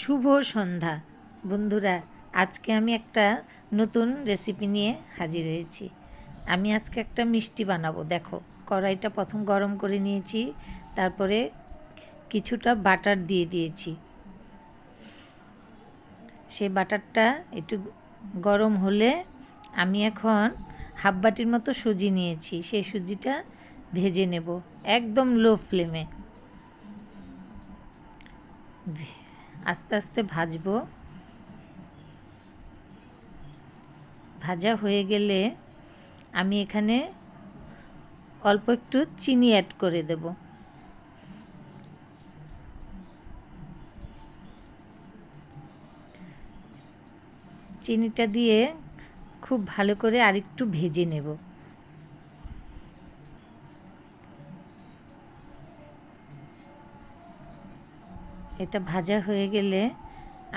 শুভ সন্ধ্যা বন্ধুরা। আজকে আমি একটা নতুন রেসিপি নিয়ে হাজির হয়েছি। আমি আজকে একটা মিষ্টি বানাবো। দেখো, কড়াইটা প্রথম গরম করে নিয়েছি, তারপরে কিছুটা বাটার দিয়ে দিয়েছি। সেই বাটারটা একটু গরম হলে আমি এখন হাফ বাটির মতো সুজি নিয়েছি। সেই সুজিটা ভেজে নেব একদম লো ফ্লেমে। আস্তে আস্তে ভাজবো। ভাজা হয়ে গেলে আমি এখানে অল্প একটু চিনি অ্যাড করে দেব। চিনিটা দিয়ে খুব ভালো করে আরেকটু ভেজে নেব। এটা ভাজা হয়ে গেলে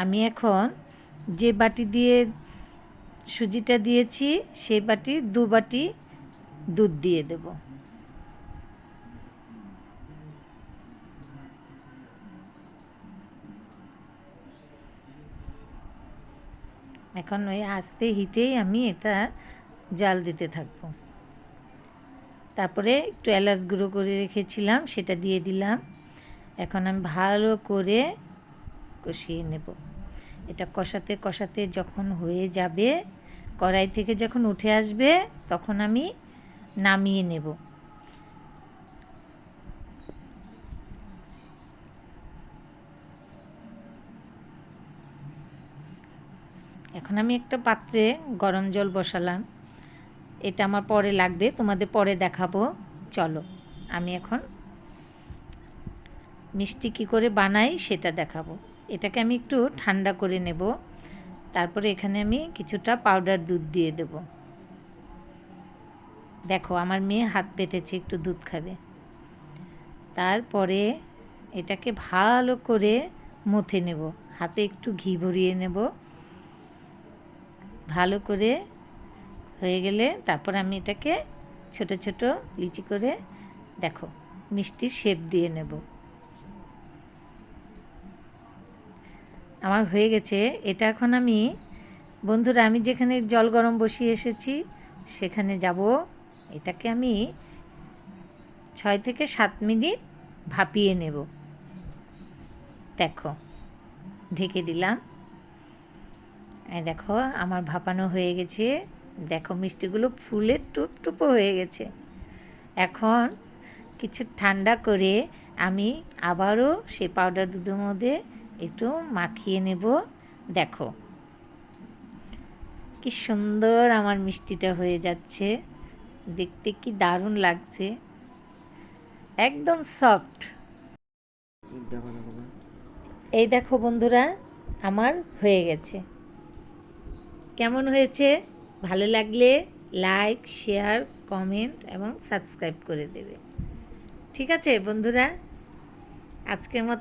আমি এখন যে বাটি দিয়ে সুজিটা দিয়েছি সেই বাটি 2 বাটি দুধ দিয়ে দেব। এখন ওই আস্তে হিটেই আমি এটা জাল দিতে থাকবো। তারপরে একটু এলাচ গুঁড়ো করে রেখেছিলাম, সেটা দিয়ে দিলাম। এখন আমি ভালো করে কষিয়ে নেব। এটা কষাতে কষাতে যখন হয়ে যাবে, কড়াই থেকে যখন উঠে আসবে, তখন আমি নামিয়ে নেব। এখন আমি একটা পাত্রে গরম জল বসালাম। এটা আমার পরে লাগবে, তোমাদের পরে দেখাবো। চলো, আমি এখন মিষ্টি কী করে বানাই সেটা দেখাবো। এটাকে আমি একটু ঠান্ডা করে নেব। তারপরে এখানে আমি কিছুটা পাউডার দুধ দিয়ে দেব। দেখো, আমার মেয়ে হাত পেতেছে, একটু দুধ খাবে। তারপরে এটাকে ভালো করে মথে নেব। হাতে একটু ঘি ভরিয়ে নেব। ভালো করে হয়ে গেলে তারপর আমি এটাকে ছোট ছোট লিচি করে, দেখো, মিষ্টির শেপ দিয়ে নেব। আমার হয়ে গেছে। এটা এখন আমি, বন্ধুরা, আমি যেখানে জল গরম বসিয়ে এসেছি সেখানে যাব। এটাকে আমি 6 থেকে 7 মিনিট ভাপিয়ে নেব। দেখো, ঢেকে দিলাম। এই দেখো, আমার ভাপানো হয়ে গেছে। দেখো, মিষ্টিগুলো ফুলে টুপটুপো হয়ে গেছে। এখন কিছু ঠান্ডা করে আমি আবারও সেই পাউডার দুধের মধ্যে একটু মাখিয়ে নেব। দেখো কি সুন্দর আমার মিষ্টিটা হয়ে যাচ্ছে, দেখতে কি দারুণ লাগছে, একদম সফট। এই দেখো বন্ধুরা, আমার হয়ে গেছে। কেমন হয়েছে? ভালো লাগলে লাইক, শেয়ার, কমেন্ট এবং সাবস্ক্রাইব করে দেবে। ঠিক আছে বন্ধুরা, আজকের মতো